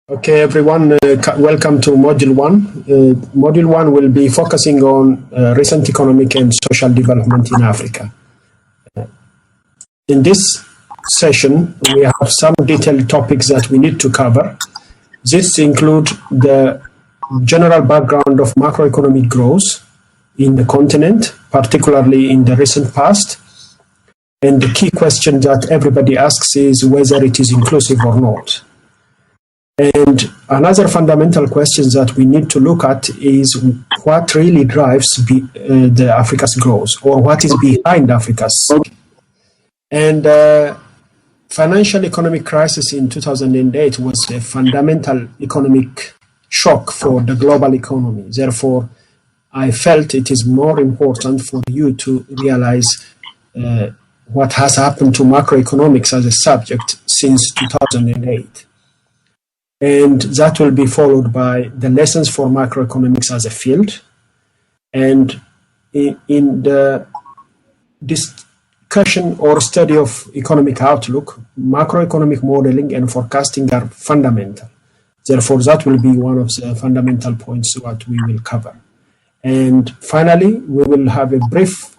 Okay, everyone, welcome to Module 1. Module 1 will be focusing on recent economic and social development in Africa. In this session, we have some detailed topics that we need to cover. This includes the general background of macroeconomic growth in the continent, particularly in the recent past. And the key question that everybody asks is whether it is inclusive or not. And another fundamental question that we need to look at is what really drives the Africa's growth, or what is behind Africa's. And financial economic crisis in 2008 was a fundamental economic shock for the global economy. Therefore, I felt it is more important for you to realize what has happened to macroeconomics as a subject since 2008. And that will be followed by the lessons for macroeconomics as a field. And in the discussion or study of economic outlook, macroeconomic modeling and forecasting are fundamental. Therefore, that will be one of the fundamental points that we will cover. And finally, we will have a brief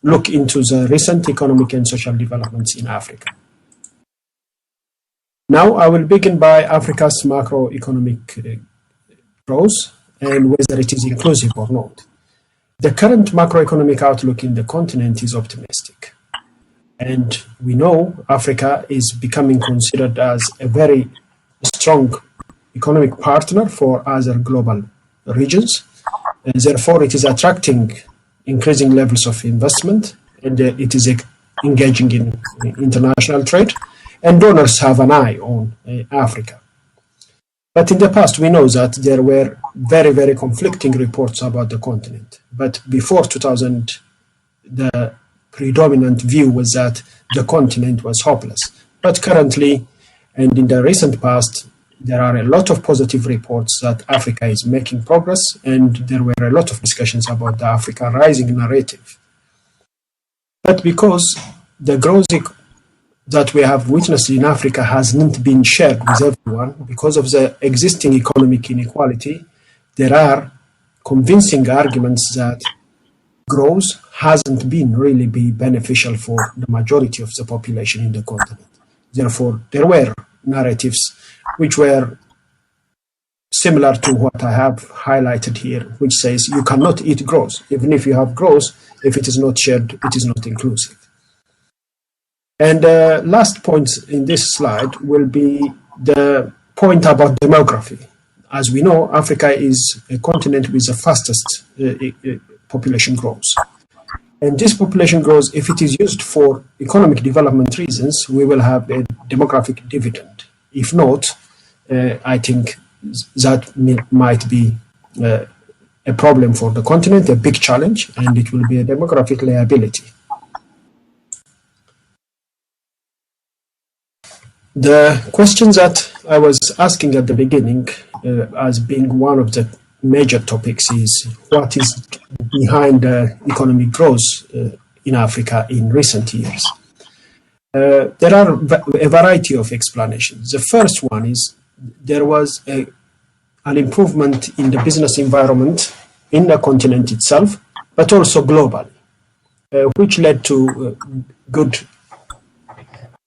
look into the recent economic and social developments in Africa. Now, I will begin by Africa's macroeconomic growth and whether it is inclusive or not. The current macroeconomic outlook in the continent is optimistic. And we know Africa is becoming considered as a very strong economic partner for other global regions. And therefore, it is attracting increasing levels of investment, and it is engaging in international trade. And donors have an eye on Africa. But in the past, we know that there were very, very conflicting reports about the continent. But before 2000, the predominant view was that the continent was hopeless. But currently, and in the recent past, there are a lot of positive reports that Africa is making progress, and there were a lot of discussions about the Africa rising narrative. But because the growth that we have witnessed in Africa hasn't been shared with everyone because of the existing economic inequality, there are convincing arguments that growth hasn't been really beneficial for the majority of the population in the continent. Therefore, there were narratives which were similar to what I have highlighted here, which says you cannot eat growth. Even if you have growth, if it is not shared, it is not inclusive. And the last point in this slide will be the point about demography. As we know, Africa is a continent with the fastest population growth. And this population growth, if it is used for economic development reasons, we will have a demographic dividend. If not, I think that might be a problem for the continent, a big challenge, and it will be a demographic liability. The question that I was asking at the beginning as being one of the major topics is what is behind the economic growth in Africa in recent years. There are a variety of explanations. The first one is there was an improvement in the business environment in the continent itself, but also globally, which led to good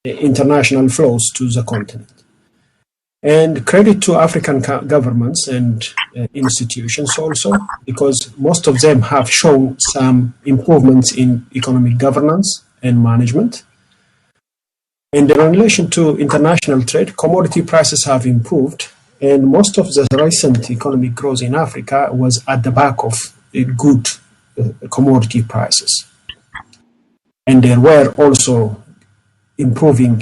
international flows to the continent. And credit to African governments and institutions also, because most of them have shown some improvements in economic governance and management. And in relation to international trade, commodity prices have improved, and most of the recent economic growth in Africa was at the back of good commodity prices. And there were also improving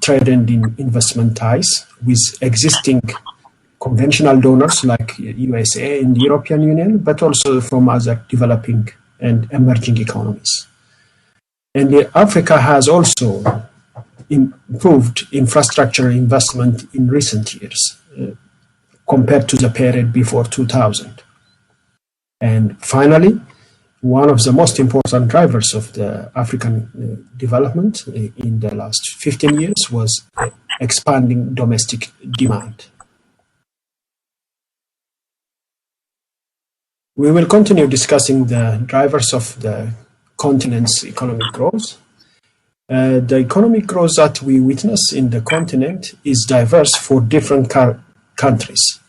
trade and investment ties with existing conventional donors like USA and the European Union, but also from other developing and emerging economies. And Africa has also improved infrastructure investment in recent years compared to the period before 2000. And finally, one of the most important drivers of the African development in the last 15 years was expanding domestic demand. We will continue discussing the drivers of the continent's economic growth. The economic growth that we witness in the continent is diverse for different countries.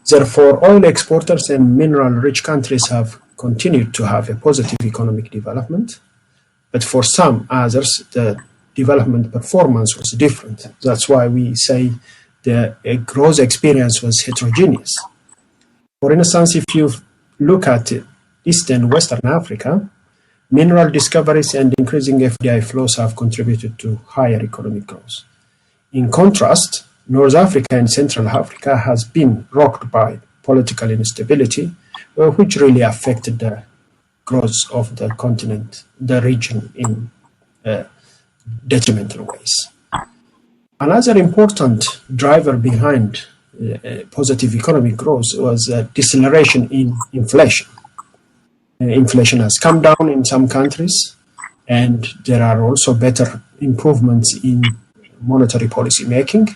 Therefore, oil exporters and mineral-rich countries have continued to have a positive economic development, but for some others, the development performance was different. That's why we say the growth experience was heterogeneous. For instance, if you look at East and Western Africa, mineral discoveries and increasing FDI flows have contributed to higher economic growth. In contrast, North Africa and Central Africa has been rocked by political instability, which really affected the growth of the continent, the region, in detrimental ways. Another important driver behind positive economic growth was deceleration in inflation. Inflation has come down in some countries, and there are also better improvements in monetary policy making.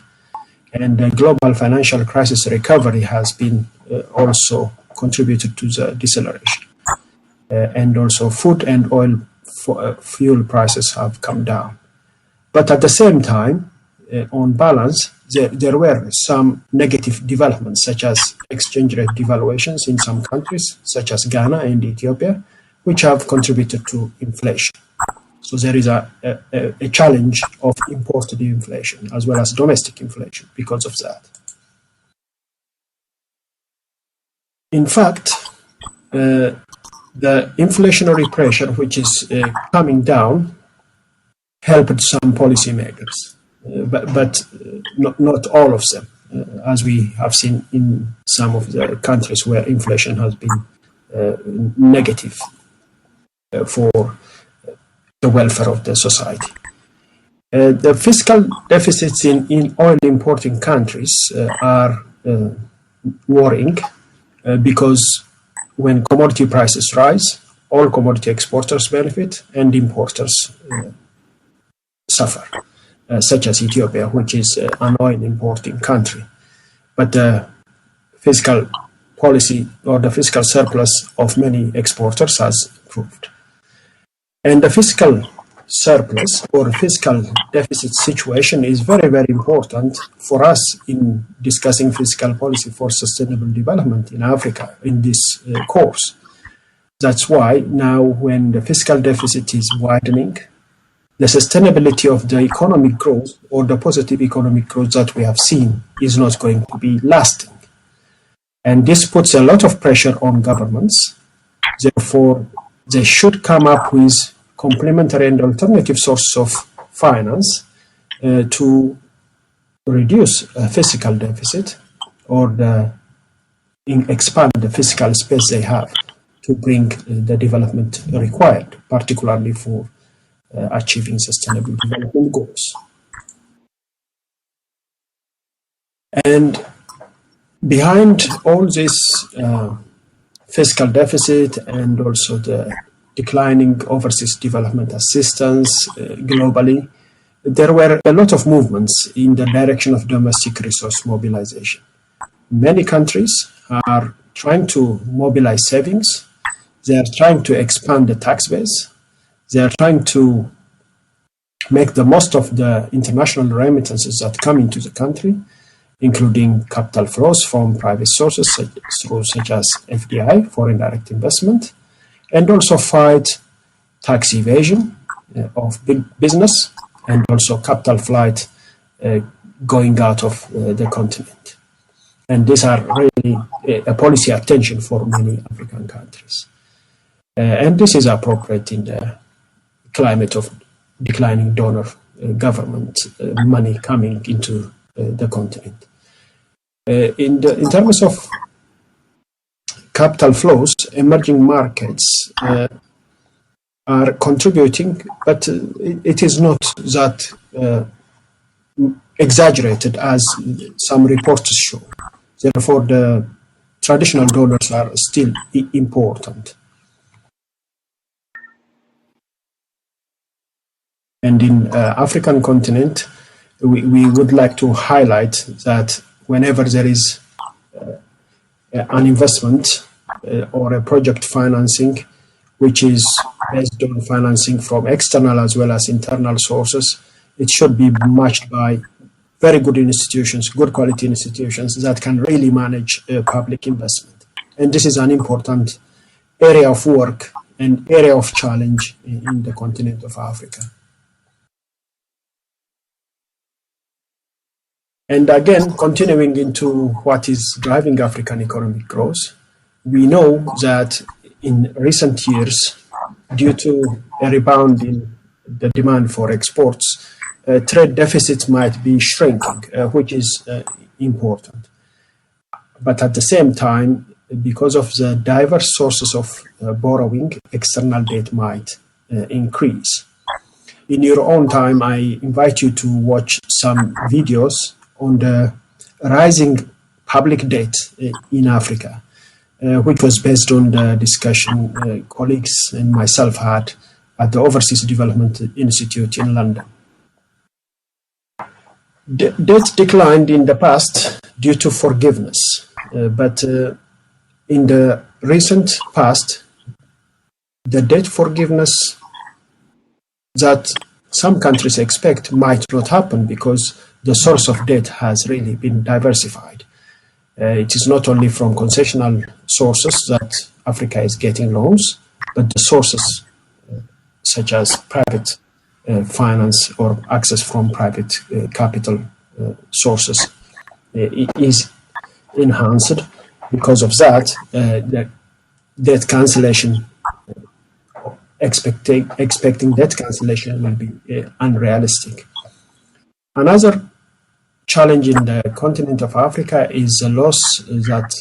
And the global financial crisis recovery has been also contributed to the deceleration. And also food and oil fuel prices have come down. But at the same time, on balance, there were some negative developments, such as exchange rate devaluations in some countries, such as Ghana and Ethiopia, which have contributed to inflation. So there is a challenge of imported inflation as well as domestic inflation because of that. In fact, the inflationary pressure, which is coming down, helped some policymakers. But not all of them, as we have seen in some of the countries where inflation has been negative for the welfare of the society. The fiscal deficits in oil importing countries are worrying because when commodity prices rise, all commodity exporters benefit and importers suffer. Such as Ethiopia, which is an oil importing country. But the fiscal policy or the fiscal surplus of many exporters has improved. And the fiscal surplus or fiscal deficit situation is very, very important for us in discussing fiscal policy for sustainable development in Africa in this course. That's why now when the fiscal deficit is widening, the sustainability of the economic growth or the positive economic growth that we have seen is not going to be lasting. And this puts a lot of pressure on governments. Therefore, they should come up with complementary and alternative sources of finance to reduce fiscal deficit or expand the fiscal space they have to bring the development required, particularly for achieving sustainable development goals. And behind all this fiscal deficit and also the declining overseas development assistance globally, there were a lot of movements in the direction of domestic resource mobilization. Many countries are trying to mobilize savings. They are trying to expand the tax base. They are trying to make the most of the international remittances that come into the country, including capital flows from private sources such as FDI, foreign direct investment, and also fight tax evasion of big business and also capital flight going out of the continent. And these are really a policy attention for many African countries. And this is appropriate in the climate of declining donor government money coming into the continent. In terms of capital flows, emerging markets are contributing, but it is not that exaggerated as some reports show. Therefore, the traditional donors are still important. And in African continent, we would like to highlight that whenever there is an investment or a project financing, which is based on financing from external as well as internal sources, it should be matched by very good institutions, good quality institutions that can really manage public investment. And this is an important area of work and area of challenge in the continent of Africa. And again, continuing into what is driving African economic growth, we know that in recent years, due to a rebound in the demand for exports, trade deficits might be shrinking, which is important. But at the same time, because of the diverse sources of borrowing, external debt might increase. In your own time, I invite you to watch some videos on the rising public debt in Africa, which was based on the discussion colleagues and myself had at the Overseas Development Institute in London. Debt declined in the past due to forgiveness, but in the recent past, the debt forgiveness that some countries expect might not happen because the source of debt has really been diversified. It is not only from concessional sources that Africa is getting loans, but the sources such as private finance or access from private capital sources is enhanced. Because of that, the debt cancellation, expecting debt cancellation will be unrealistic. Another challenge in the continent of Africa is the loss that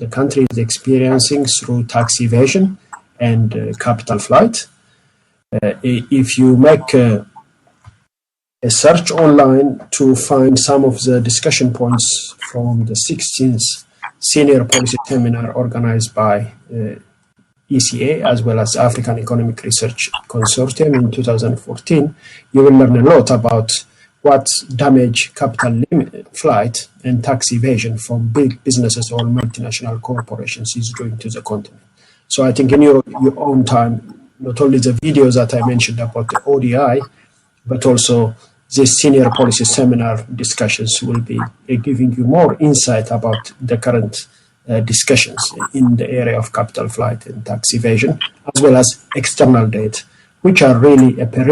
the country is experiencing through tax evasion and capital flight. If you make a search online to find some of the discussion points from the 16th Senior Policy Seminar organized by ECA as well as African Economic Research Consortium in 2014, you will learn a lot about what damage capital flight and tax evasion from big businesses or multinational corporations is doing to the continent. So I think in your own time, not only the videos that I mentioned about the ODI, but also this senior policy seminar discussions will be giving you more insight about the current discussions in the area of capital flight and tax evasion, as well as external debt, which are really a